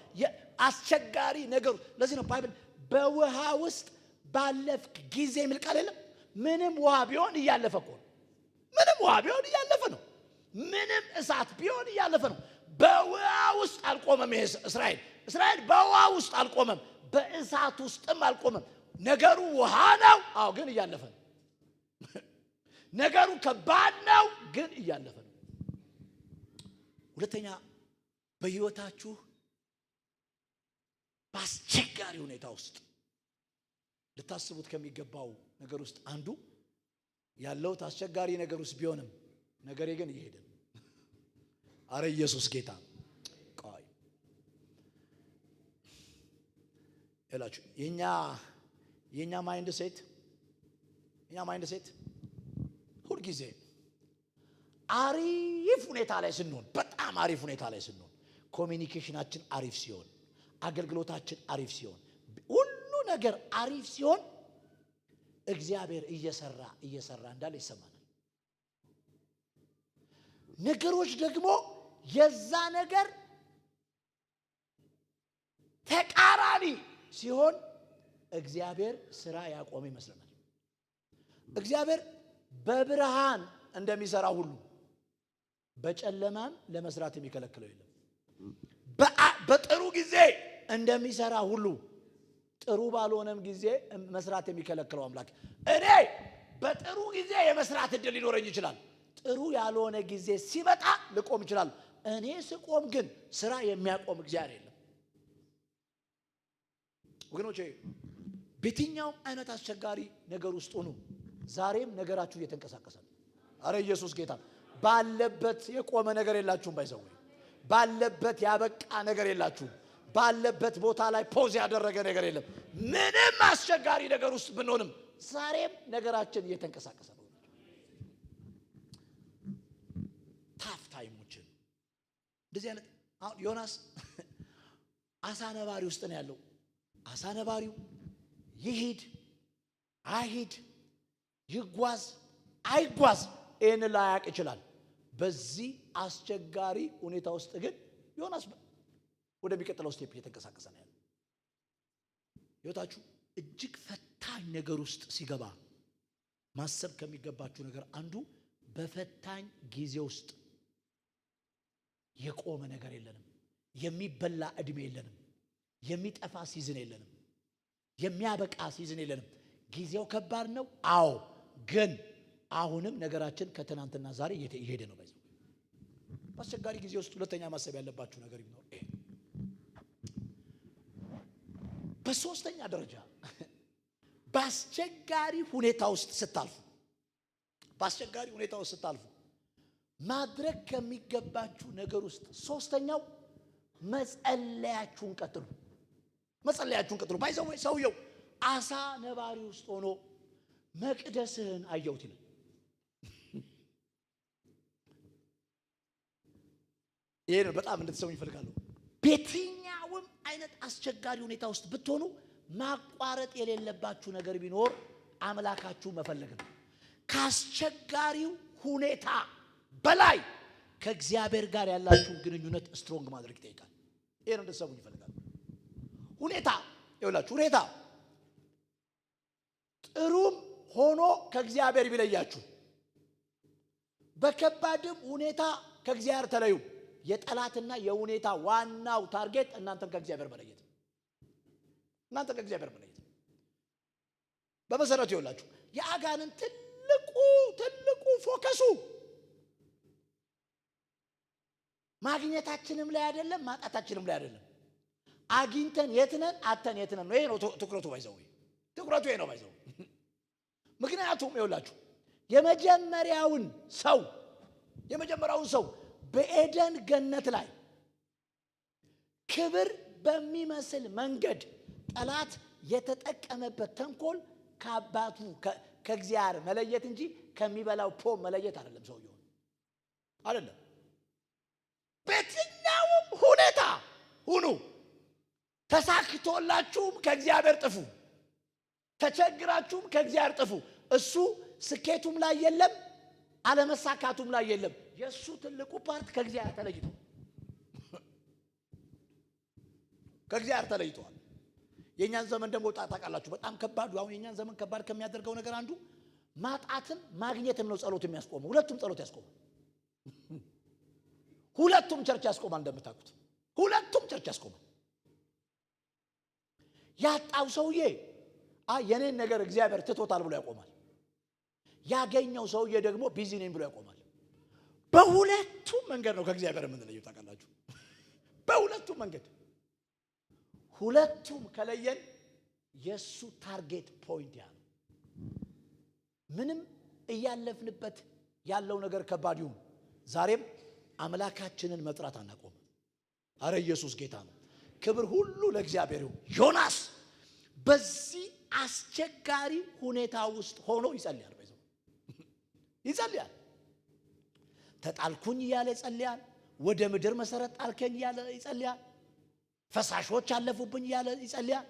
A: አስቸጋሪ ነገሩ። ለዚህ ነው ባይብል በውሃ ውስጥ ባለፍክ ጊዜ የሚል ቃል የለም። ምንም ውሃ ቢሆን እያለፈ እኮ ነው። ምንም ውሃ ቢሆን እያለፈ ነው። ምንም እሳት ቢሆን እያለፈ ነው። በውሃ ውስጥ አልቆመም። ይሄ እስራኤል በውሃ ውስጥ አልቆመም፣ በእሳት ውስጥም አልቆመም። ነገሩ ውሃ ነው፣ አዎ፣ ግን እያለፈ ነው። ነገሩ ከባድ ነው፣ ግን እያለፈ ነው። ሁለተኛ በህይወታችሁ በአስቸጋሪ ሁኔታ ውስጥ ልታስቡት ከሚገባው ነገር ውስጥ አንዱ ያለውት አስቸጋሪ ነገር ውስጥ ቢሆንም ነገሬ ግን እየሄደ ነው። አረ ኢየሱስ ጌታ ቆይ እላችሁ የኛ ማይንድ ሴት ሁሉ ጊዜ አሪፍ ሁኔታ ላይ ስንሆን፣ በጣም አሪፍ ሁኔታ ላይ ስንሆን፣ ኮሚኒኬሽናችን አሪፍ ሲሆን፣ አገልግሎታችን አሪፍ ሲሆን፣ ሁሉ ነገር አሪፍ ሲሆን እግዚአብሔር እየሰራ እንዳለ ይሰማናል። ነገሮች ደግሞ የዛ ነገር ተቃራኒ ሲሆን እግዚአብሔር ስራ ያቆመ ይመስለናል። እግዚአብሔር በብርሃን እንደሚሰራ ሁሉ በጨለማም ለመስራት የሚከለክለው የለም። በጥሩ ጊዜ እንደሚሰራ ሁሉ ጥሩ ባልሆነም ጊዜ መስራት የሚከለክለው አምላክ። እኔ በጥሩ ጊዜ የመስራት እድል ሊኖረኝ ይችላል። ጥሩ ያልሆነ ጊዜ ሲመጣ ልቆም ይችላል። እኔ ስቆም ግን ስራ የሚያቆም እግዚአብሔር የለም። ወገኖቼ በየትኛውም አይነት አስቸጋሪ ነገር ውስጥ ሆኑ፣ ዛሬም ነገራችሁ እየተንቀሳቀሰ ነው። አረ ኢየሱስ ጌታ። ባለበት የቆመ ነገር የላችሁም። ባይዘው ባለበት ያበቃ ነገር የላችሁም። ባለበት ቦታ ላይ ፖዝ ያደረገ ነገር የለም። ምንም አስቸጋሪ ነገር ውስጥ ብንሆንም ዛሬም ነገራችን እየተንቀሳቀሰ ነው። ታፍ ታይሞችን እንደዚህ አይነት አሁን ዮናስ አሳ ነባሪ ውስጥ ነው ያለው። አሳ ነባሪው ይሂድ አይሂድ፣ ይጓዝ አይጓዝ ይህን ላያቅ ይችላል። በዚህ አስቸጋሪ ሁኔታ ውስጥ ግን ዮናስ ወደሚቀጥለው ስቴፕ እየተንቀሳቀሰ ነው ያለው። ህይወታችሁ እጅግ ፈታኝ ነገር ውስጥ ሲገባ ማሰብ ከሚገባችሁ ነገር አንዱ በፈታኝ ጊዜ ውስጥ የቆመ ነገር የለንም። የሚበላ እድሜ የለንም። የሚጠፋ ሲዝን የለንም። የሚያበቃ ሲዝን የለንም። ጊዜው ከባድ ነው። አዎ፣ ግን አሁንም ነገራችን ከትናንትና ዛሬ እየሄደ ነው። ባይዘው በአስቸጋሪ ጊዜ ውስጥ ሁለተኛ ማሰብ ያለባችሁ ነገር ቢኖር ይሄ። በሶስተኛ ደረጃ በአስቸጋሪ ሁኔታ ውስጥ ስታልፉ ማድረግ ከሚገባችሁ ነገር ውስጥ ሶስተኛው መጸለያችሁን ቀጥሉ። መጸለያችሁን ቀጥሉ። ባይዘው ሰውየው አሳ ነባሪ ውስጥ ሆኖ መቅደስህን አየሁት ይላል። ይሄን በጣም እንድትሰሙ ይፈልጋሉ። በየትኛውም አይነት አስቸጋሪ ሁኔታ ውስጥ ብትሆኑ ማቋረጥ የሌለባችሁ ነገር ቢኖር አምላካችሁ መፈለግ ነው። ካስቸጋሪው ሁኔታ በላይ ከእግዚአብሔር ጋር ያላችሁን ግንኙነት ስትሮንግ ማድረግ ይጠይቃል። ይሄን እንድትሰሙ ይፈልጋሉ። ሁኔታ ይኸውላችሁ፣ ሁኔታ ጥሩም ሆኖ ከእግዚአብሔር ቢለያችሁ፣ በከባድም ሁኔታ ከእግዚአብሔር ተለዩ። የጠላትና የሁኔታ ዋናው ታርጌት እናንተን ከእግዚአብሔር መለየት። እናንተን ከእግዚአብሔር መለየት በመሰረቱ ይኸውላችሁ የአጋንን ትልቁ ፎከሱ ማግኘታችንም ላይ አይደለም፣ ማጣታችንም ላይ አይደለም። አግኝተን የትነን አተን የትነን ነው። ይሄ ነው ትኩረቱ። ባይዘው ትኩረቱ ይሄ ነው ባይዘው። ምክንያቱም ይኸውላችሁ የመጀመሪያውን ሰው በኤደን ገነት ላይ ክብር በሚመስል መንገድ ጠላት የተጠቀመበት ተንኮል ከአባቱ ከእግዚአብሔር መለየት እንጂ ከሚበላው ፖም መለየት አይደለም። ሰውየው አይደለም። በየትኛውም ሁኔታ ሁኑ፣ ተሳክቶላችሁም ከእግዚአብሔር ጥፉ፣ ተቸግራችሁም ከእግዚአብሔር ጥፉ። እሱ ስኬቱም ላይ የለም፣ አለመሳካቱም ላይ የለም። የሱ ትልቁ ፓርት ከእግዚአብሔር ተለይቷል። የኛን ዘመን ደግሞ ታውቃላችሁ በጣም ከባዱ አሁን የኛን ዘመን ከባድ ከሚያደርገው ነገር አንዱ ማጣትም ማግኘትም ነው። ጸሎት የሚያስቆመው ሁለቱም ጸሎት ያስቆማል። ሁለቱም ቸርች ያስቆማል። እንደምታውቁት ሁለቱም ቸርች ያስቆማል። ያጣው ሰውዬ የኔን ነገር እግዚአብሔር ትቶታል ብሎ ያቆማል። ያገኘው ሰውዬ ደግሞ ቢዚ ነኝ ብሎ ያቆማል። በሁለቱም መንገድ ነው ከእግዚአብሔር የምንለየው። ታውቃላችሁ በሁለቱም መንገድ። ሁለቱም ከለየን የሱ ታርጌት ፖይንት ያ ነው። ምንም እያለፍንበት ያለው ነገር ከባድ ይሁን ዛሬም አምላካችንን መጥራት አናቆም። አረ ኢየሱስ ጌታ ነው። ክብር ሁሉ ለእግዚአብሔር ይሁን። ዮናስ በዚህ አስቸጋሪ ሁኔታ ውስጥ ሆኖ ይጸልያል። ይጸልያል። ተጣልኩኝ እያለ ይጸልያል። ወደ ምድር መሰረት ጣልከኝ እያለ ይጸልያል። ፈሳሾች አለፉብኝ እያለ ይጸልያል።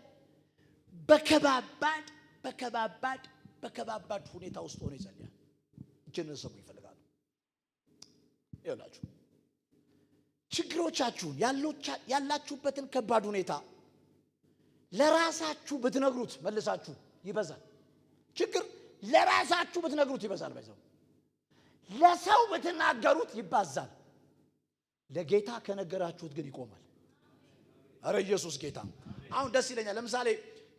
A: በከባባድ ሁኔታ ውስጥ ሆኖ ይጸልያል። እችን ሰሙ ይፈልጋሉ። ይኸውላችሁ ችግሮቻችሁን ያላችሁበትን ከባድ ሁኔታ ለራሳችሁ ብትነግሩት መልሳችሁ ይበዛል። ችግር ለራሳችሁ ብትነግሩት ይበዛል። ባይዘው ለሰው ብትናገሩት ይባዛል። ለጌታ ከነገራችሁት ግን ይቆማል። አረ ኢየሱስ ጌታ። አሁን ደስ ይለኛል። ለምሳሌ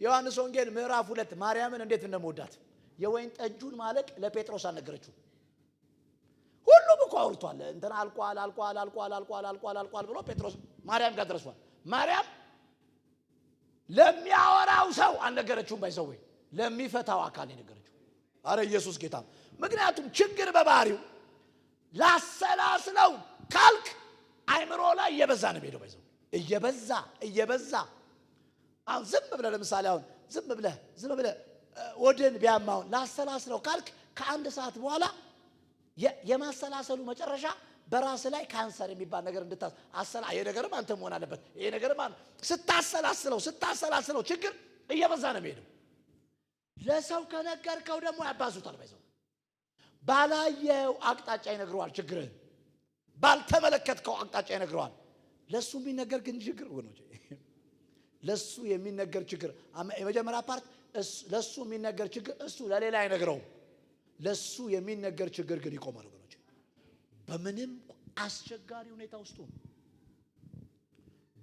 A: ዮሐንስ ወንጌል ምዕራፍ 2 ማርያምን እንዴት እንደምወዳት የወይን ጠጁን ማለቅ ለጴጥሮስ አልነገረችው። ሁሉም እኮ አውርቷል። እንትና አልቋል ብሎ ጴጥሮስ ማርያም ጋር ደርሷል። ማርያም ለሚያወራው ሰው አልነገረችውም። ባይዘው ለሚፈታው አካል ነገረችው። አረ ኢየሱስ ጌታ። ምክንያቱም ችግር በባህሪው ላሰላስለው ካልክ አይምሮ ላይ እየበዛ ነው የሚሄደው። ባይዘው እየበዛ አሁን ዝም ብለህ ለምሳሌ አሁን ዝም ብለህ ወደን ቢያማውን ላሰላስለው ካልክ ከአንድ ሰዓት በኋላ የማሰላሰሉ መጨረሻ በራስ ላይ ካንሰር የሚባል ነገር ይሄ ነገርም አንተ መሆን አለበት። ይሄ ነገርም ስታሰላስለው ችግር እየበዛ ነው የሚሄደው። ለሰው ከነገርከው ደግሞ ያባዙታል። ባይዘው ባላየው አቅጣጫ ይነግረዋል። ችግርህን ባልተመለከትከው አቅጣጫ ይነግረዋል። ለሱ የሚነገር ግን ችግር ወገኖች፣ ለሱ የሚነገር ችግር የመጀመሪያ ፓርት ለሱ የሚነገር ችግር እሱ ለሌላ አይነግረውም። ለሱ የሚነገር ችግር ግን ይቆማል ወገኖች። በምንም አስቸጋሪ ሁኔታ ውስጥ ነው፣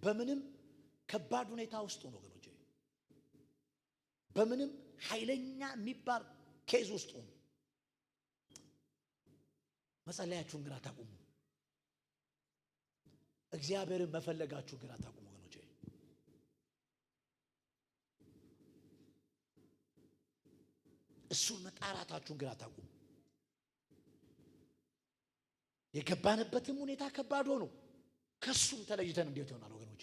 A: በምንም ከባድ ሁኔታ ውስጥ ነው ወገኖች፣ በምንም ኃይለኛ የሚባል ኬዝ ውስጥ ነው መጸለያችሁን ግን አታቁሙ። እግዚአብሔርን መፈለጋችሁን ግን አታቁሙ ወገኖች። እሱን መጣራታችሁን ግን አታቁሙ። የገባንበትም ሁኔታ ከባድ ሆኖ ከሱም ተለይተን እንዴት ይሆናል ወገኖች?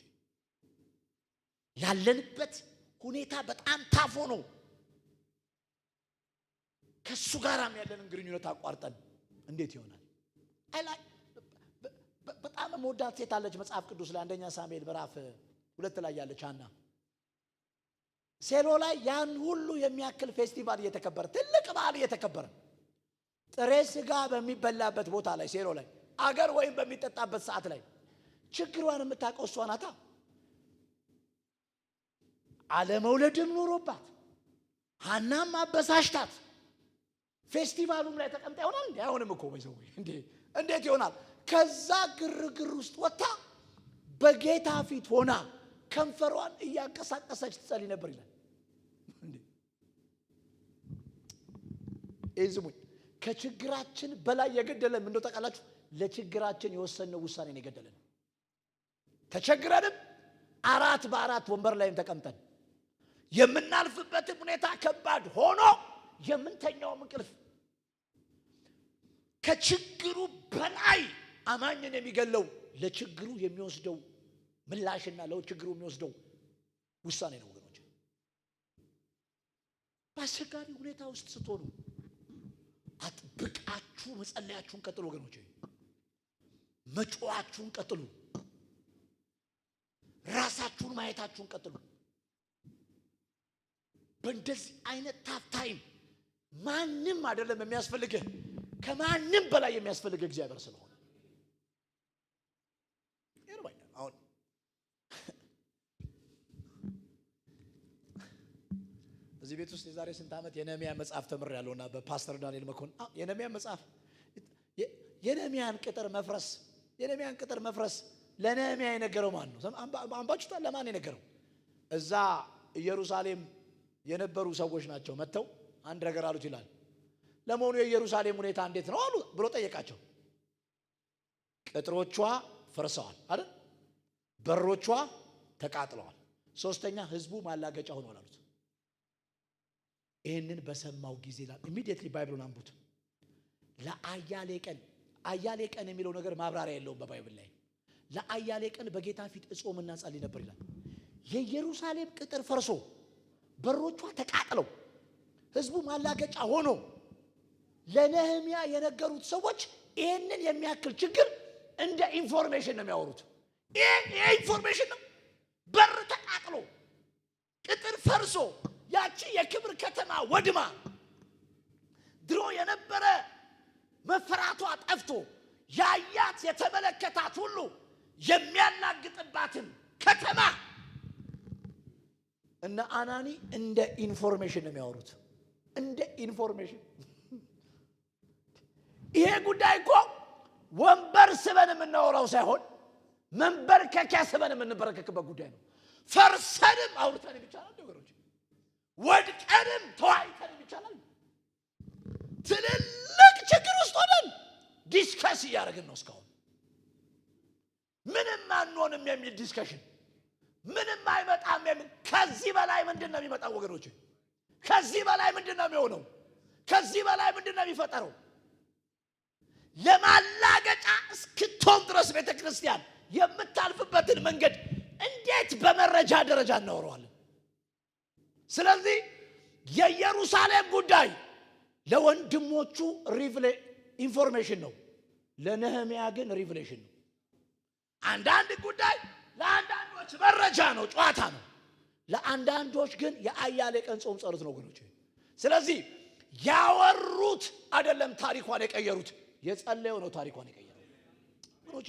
A: ያለንበት ሁኔታ በጣም ታፎ ነው። ከሱ ጋራም ያለንን ግንኙነት አቋርጠን እንዴት ይሆናል? በጣም መወዳት ሴት አለች መጽሐፍ ቅዱስ ላይ አንደኛ ሳሙኤል ምዕራፍ 2 ላይ ያለች ሐና። ሴሎ ላይ ያን ሁሉ የሚያክል ፌስቲቫል እየተከበረ ትልቅ በዓል እየተከበረ ጥሬ ስጋ በሚበላበት ቦታ ላይ ሴሎ ላይ አገር ወይም በሚጠጣበት ሰዓት ላይ ችግሯን የምታውቀው እሷ ናታ። አለመውለድም ኖሮባት ሐናም አበሳሽታት ፌስቲቫሉም ላይ ተቀምጣ ይሆናል እንዴ? አይሆንም እኮ በይዘው እንዴት ይሆናል? ከዛ ግርግር ውስጥ ወጣ በጌታ ፊት ሆና ከንፈሯን እያንቀሳቀሰች ትጸልይ ነበር ይላል። እዝሙኝ ከችግራችን በላይ የገደለን ምን ተቃላችሁ? ለችግራችን የወሰነው ውሳኔ ነው የገደለን። ተቸግረንም 4 በ4 ወንበር ላይም ተቀምጠን የምናልፍበት ሁኔታ ከባድ ሆኖ የምንተኛው እንቅልፍ ከችግሩ በላይ አማኝን የሚገለው ለችግሩ የሚወስደው ምላሽና ለችግሩ የሚወስደው ውሳኔ ነው ወገኖች። በአስቸጋሪ ሁኔታ ውስጥ ስትሆኑ አጥብቃችሁ መጸለያችሁን ቀጥሉ ወገኖች። መጮአችሁን ቀጥሉ። ራሳችሁን ማየታችሁን ቀጥሉ። በእንደዚህ አይነት ታፍ ታይም ማንም አይደለም የሚያስፈልግህ፣ ከማንም በላይ የሚያስፈልግህ እግዚአብሔር ስለሆነ አሁን እዚህ ቤት ውስጥ የዛሬ ስንት ዓመት የነህምያ መጽሐፍ ተምሬያለሁና በፓስተር ዳንኤል መኮንን የነህምያ መጽሐፍ የነህምያን ቅጥር መፍረስ ለነህምያ የነገረው ማን ነው? አንባችሁታል? ለማን የነገረው? እዛ ኢየሩሳሌም የነበሩ ሰዎች ናቸው መጥተው አንድ ነገር አሉት ይላል። ለመሆኑ የኢየሩሳሌም ሁኔታ እንዴት ነው አሉ ብሎ ጠየቃቸው። ቅጥሮቿ ፈርሰዋል አይደል? በሮቿ ተቃጥለዋል። ሶስተኛ ህዝቡ ማላገጫ ሆኗል አሉት። ይሄንን በሰማው ጊዜ ይላል ኢሚዲየትሊ ባይብሉን አንቡት። አያሌ ቀን የሚለው ነገር ማብራሪያ የለውም በባይብል ላይ። ለአያሌ ቀን በጌታ ፊት እጾምና ጸልይ ነበር ይላል። የኢየሩሳሌም ቅጥር ፈርሶ በሮቿ ተቃጥለው ህዝቡ ማላገጫ ሆኖ ለነህምያ የነገሩት ሰዎች ይሄንን የሚያክል ችግር እንደ ኢንፎርሜሽን ነው የሚያወሩት። ይሄ ኢንፎርሜሽን ነው። በር ተቃጥሎ ቅጥር ፈርሶ ያቺ የክብር ከተማ ወድማ ድሮ የነበረ መፈራቷ ጠፍቶ ያያት የተመለከታት ሁሉ የሚያናግጥባትን ከተማ እና አናኒ እንደ ኢንፎርሜሽን ነው የሚያወሩት። እንደ ኢንፎርሜሽን ይሄ ጉዳይ እኮ ወንበር ስበን የምናወራው ሳይሆን መንበርከኪያ ስበን የምንበረከክበት ጉዳይ ነው። ፈርሰንም አውርተንም ይቻላል ነገሮች፣ ወድቀንም ተዋይተንም ይቻላል። ትልልቅ ችግር ውስጥ ሆነን ዲስከስ እያደረግን ነው እስካሁን። ምንም አንሆንም የሚል ዲስከሽን፣ ምንም አይመጣም የሚል። ከዚህ በላይ ምንድን ነው የሚመጣው ወገኖች? ከዚህ በላይ ምንድን ነው የሚሆነው? ከዚህ በላይ ምንድን ነው የሚፈጠረው? ለማላገጫ እስክትሆን ድረስ ቤተ ክርስቲያን የምታልፍበትን መንገድ እንዴት በመረጃ ደረጃ እናወራዋለን? ስለዚህ የኢየሩሳሌም ጉዳይ ለወንድሞቹ ኢንፎርሜሽን ነው፣ ለነህምያ ግን ሪቪሌሽን ነው። አንዳንድ ጉዳይ ለአንዳንዶች መረጃ ነው፣ ጨዋታ ነው። ለአንዳንዶች ግን የአያሌ ቀን ጾም ጸሎት ነው ወገኖች። ስለዚህ ያወሩት አይደለም ታሪኳን የቀየሩት፣ የጸለየው ነው ታሪኳን የቀየረው ወገኖች።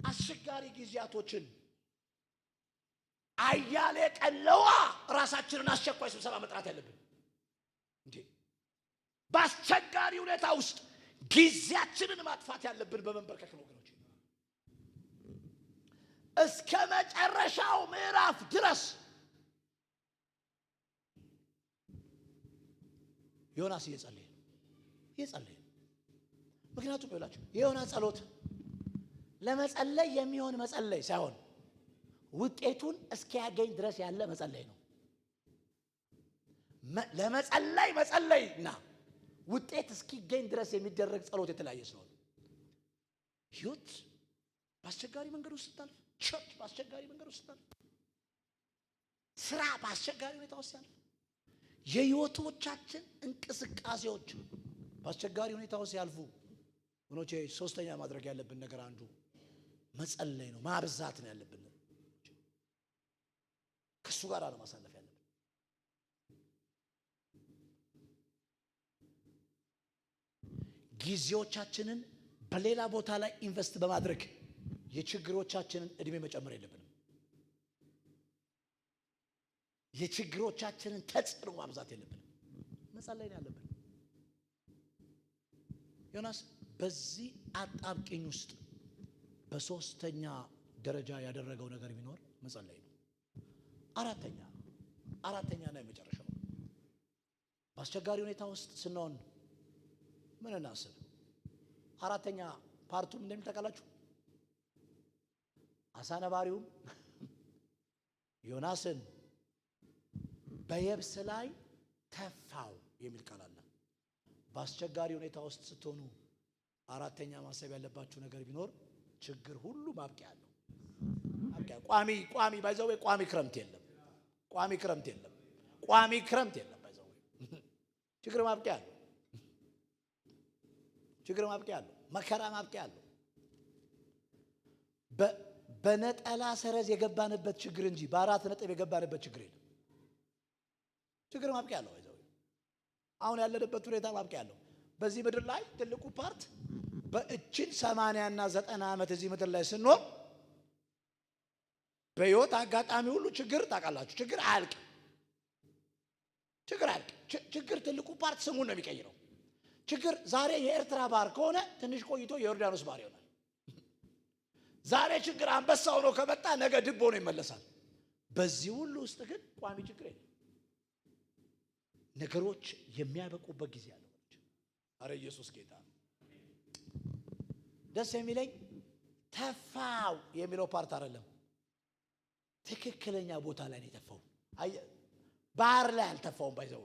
A: አስቸጋሪ ጊዜያቶችን አያሌ ቀን ለዋ ራሳችንን አስቸኳይ ስብሰባ መጥራት ያለብን እንዴ! በአስቸጋሪ ሁኔታ ውስጥ ጊዜያችንን ማጥፋት ያለብን በመንበርከክ ነው ወገኖች። እስከ መጨረሻው ምዕራፍ ድረስ ዮናስ እየጸለየ ነው። ምክንያቱም ይላችሁ የዮናስ ጸሎት ለመጸለይ የሚሆን መጸለይ ሳይሆን ውጤቱን እስኪያገኝ ድረስ ያለ መጸለይ ነው። ለመጸለይና ውጤት እስኪገኝ ድረስ የሚደረግ ጸሎት የተለያየ ስለሆነ ህይወት በአስቸጋሪ መንገድ ውስጥ ስታልፍ፣ ቸርች በአስቸጋሪ መንገድ ውስጥ ስታልፍ፣ ስራ በአስቸጋሪ ሁኔታ ውስጥ ያልፍ፣ የህይወቶቻችን እንቅስቃሴዎች በአስቸጋሪ ሁኔታ ውስጥ ያልፉ ወኖቼ፣ ሶስተኛ ማድረግ ያለብን ነገር አንዱ መጸለይ ነው። ማብዛት ነው ያለብን። ከሱ ጋር ነው ማሳለፍ ያለብን። ጊዜዎቻችንን በሌላ ቦታ ላይ ኢንቨስት በማድረግ የችግሮቻችንን እድሜ መጨመር የለብንም። የችግሮቻችንን ተጽዕኖ ማብዛት የለብንም። መጸለይ ነው ያለብን። ዮናስ በዚህ አጣብቂኝ ውስጥ በሶስተኛ ደረጃ ያደረገው ነገር ቢኖር መጸለይ ነው። አራተኛ ነው የመጨረሻው። በአስቸጋሪ ሁኔታ ውስጥ ስንሆን ምን እናስብ? አራተኛ ፓርቱም እንደምታውቃላችሁ አሳ ነባሪውም ዮናስን በየብስ ላይ ተፋው የሚል ቃል አለ። በአስቸጋሪ ሁኔታ ውስጥ ስትሆኑ አራተኛ ማሰብ ያለባችሁ ነገር ቢኖር ችግር ሁሉ ማብቂያ አለው። ማብቂያ ቋሚ ባይዘው ቋሚ ክረምት የለም። ቋሚ ክረምት ባይዘው ችግር ማብቂያ አለው። ችግር ማብቂያ አለው። መከራ ማብቂያ አለው። በነጠላ ሰረዝ የገባንበት ችግር እንጂ በአራት ነጥብ የገባንበት ችግር የለም። ችግር ማብቂያ አለው። ባይዘው አሁን ያለንበት ሁኔታ ማብቂያ አለው። በዚህ ምድር ላይ ትልቁ ፓርት በእችን 80 እና 90 ዓመት እዚህ ምድር ላይ ስንኖር በህይወት አጋጣሚ ሁሉ ችግር ታውቃላችሁ። ችግር አያልቅም። ችግር ትልቁ ፓርት ስሙን ነው የሚቀይረው። ችግር ዛሬ የኤርትራ ባህር ከሆነ ትንሽ ቆይቶ የዮርዳኖስ ባህር ይሆናል። ዛሬ ችግር አንበሳ ሆኖ ከመጣ ነገ ድብ ሆኖ ይመለሳል። በዚህ ሁሉ ውስጥ ግን ቋሚ ችግር የለም። ነገሮች የሚያበቁበት ጊዜ አለ። አረ ኢየሱስ ጌታ ነው። ደስ የሚለኝ ተፋው የሚለው ፓርት አይደለም፣ ትክክለኛ ቦታ ላይ ነው የተፋው። ባህር ላይ አልተፋውም። ባይዘው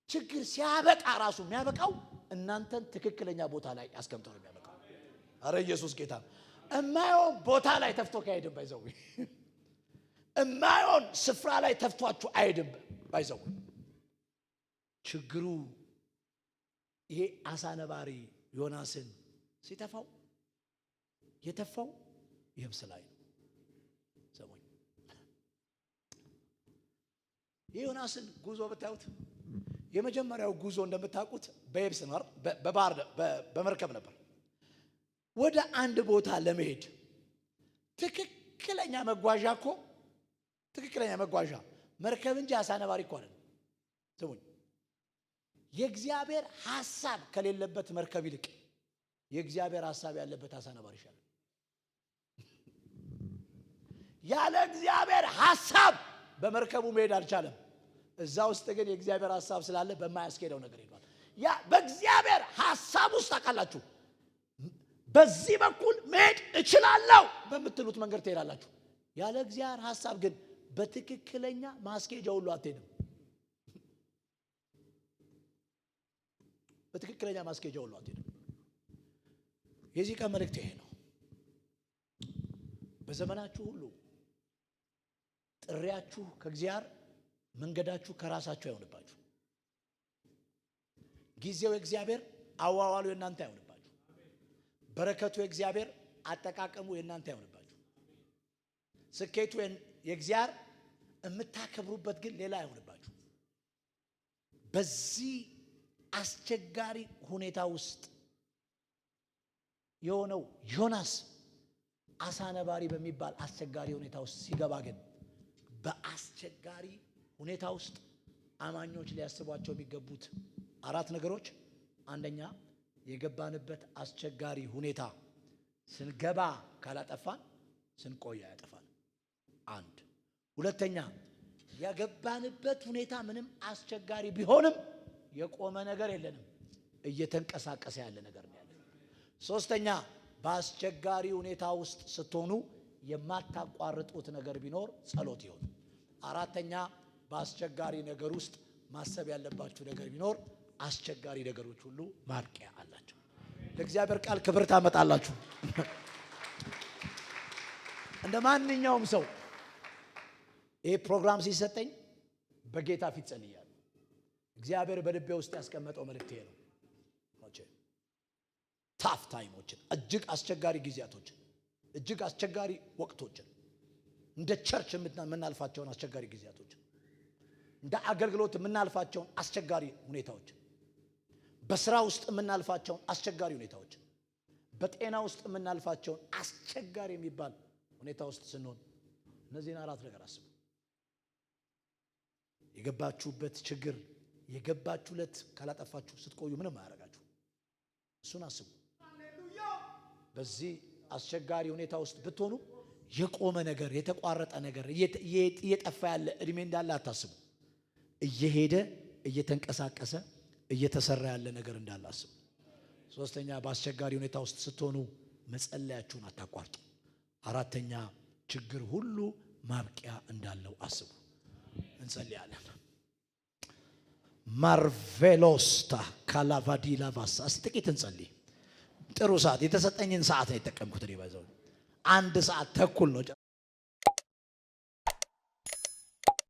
A: ችግር ሲያበቃ ራሱ የሚያበቃው እናንተን ትክክለኛ ቦታ ላይ አስቀምጠው ነው የሚያበቃው። አረ ኢየሱስ ጌታ ነው። እማይሆን ቦታ ላይ ተፍቶ ካይደም ባይዘው እማይሆን ስፍራ ላይ ተፍቷችሁ አይደም ባይዘው ችግሩ ይሄ አሳ ነባሪ ዮናስን ሲተፋው የተፋው የብስ ላይ ነው። ሰሞን የዮናስን ጉዞ ብታዩት የመጀመሪያው ጉዞ እንደምታውቁት በየብስ ነው፣ በባህር በመርከብ ነበር። ወደ አንድ ቦታ ለመሄድ ትክክለኛ መጓዣ መርከብ እንጂ አሳ ነባሪ እኮ አይደለም። ሰሞን የእግዚአብሔር ሐሳብ ከሌለበት መርከብ ይልቅ የእግዚአብሔር ሐሳብ ያለበት አሳ ነባሪ ይሻላል። ያለ እግዚአብሔር ሐሳብ በመርከቡ መሄድ አልቻለም። እዛ ውስጥ ግን የእግዚአብሔር ሐሳብ ስላለ በማያስኬደው ነገር ይሏል። ያ በእግዚአብሔር ሐሳብ ውስጥ አቃላችሁ በዚህ በኩል መሄድ እችላለሁ በምትሉት መንገድ ትሄዳላችሁ። ያለ እግዚአብሔር ሐሳብ ግን በትክክለኛ ማስኬጃ ሁሉ አትሄድም። በትክክለኛ ማስኬጃ ሁሉ አትሄድም። የዚህ ቀን መልእክት ይሄ ነው። በዘመናችሁ ሁሉ ጥሪያችሁ ከእግዚአብሔር፣ መንገዳችሁ ከራሳችሁ አይሆንባችሁ። ጊዜው የእግዚአብሔር፣ አዋዋሉ የእናንተ አይሆንባችሁ። በረከቱ የእግዚአብሔር፣ አጠቃቀሙ የእናንተ አይሆንባችሁ። ስኬቱ የእግዚአብሔር፣ የምታከብሩበት ግን ሌላ አይሆንባችሁ። በዚህ አስቸጋሪ ሁኔታ ውስጥ የሆነው ዮናስ አሳ ነባሪ በሚባል አስቸጋሪ ሁኔታ ውስጥ ሲገባ ግን በአስቸጋሪ ሁኔታ ውስጥ አማኞች ሊያስቧቸው የሚገቡት አራት ነገሮች፣ አንደኛ የገባንበት አስቸጋሪ ሁኔታ ስንገባ ካላጠፋን ስንቆይ ያጠፋል። አንድ ሁለተኛ የገባንበት ሁኔታ ምንም አስቸጋሪ ቢሆንም የቆመ ነገር የለንም፣ እየተንቀሳቀሰ ያለ ነገር ነው ያለን። ሶስተኛ በአስቸጋሪ ሁኔታ ውስጥ ስትሆኑ የማታቋርጡት ነገር ቢኖር ጸሎት ይሁን። አራተኛ በአስቸጋሪ ነገር ውስጥ ማሰብ ያለባችሁ ነገር ቢኖር አስቸጋሪ ነገሮች ሁሉ ማብቂያ አላቸው። ለእግዚአብሔር ቃል ክብር ታመጣላችሁ። እንደ ማንኛውም ሰው ይሄ ፕሮግራም ሲሰጠኝ በጌታ ፊት ጸልያለሁ። እግዚአብሔር በልቤ ውስጥ ያስቀመጠው መልእክት ይሄ ነው። ታፍ ታይሞችን፣ እጅግ አስቸጋሪ ጊዜያቶችን፣ እጅግ አስቸጋሪ ወቅቶችን፣ እንደ ቸርች የምናልፋቸውን አስቸጋሪ ጊዜያቶችን፣ እንደ አገልግሎት የምናልፋቸውን አስቸጋሪ ሁኔታዎችን፣ በስራ ውስጥ የምናልፋቸውን አስቸጋሪ ሁኔታዎችን፣ በጤና ውስጥ የምናልፋቸውን አስቸጋሪ የሚባል ሁኔታ ውስጥ ስንሆን እነዚህን አራት ነገር አስቡ። የገባችሁበት ችግር የገባችሁለት ካላጠፋችሁ ስትቆዩ ምንም አያደርጋችሁ። እሱን አስቡ። በዚህ አስቸጋሪ ሁኔታ ውስጥ ብትሆኑ የቆመ ነገር፣ የተቋረጠ ነገር፣ እየጠፋ ያለ እድሜ እንዳለ አታስቡ። እየሄደ እየተንቀሳቀሰ እየተሰራ ያለ ነገር እንዳለ አስቡ። ሶስተኛ፣ በአስቸጋሪ ሁኔታ ውስጥ ስትሆኑ መጸለያችሁን አታቋርጡ። አራተኛ፣ ችግር ሁሉ ማብቂያ እንዳለው አስቡ። እንጸልያለን። ማርቬሎስታ ካላቫዲ ላቫሳ። እስቲ ጥቂት እንጸልይ። ጥሩ ሰዓት የተሰጠኝን ሰዓት ነው የተጠቀምኩት። እኔ ባይዘው 1 ሰዓት ተኩል ነው።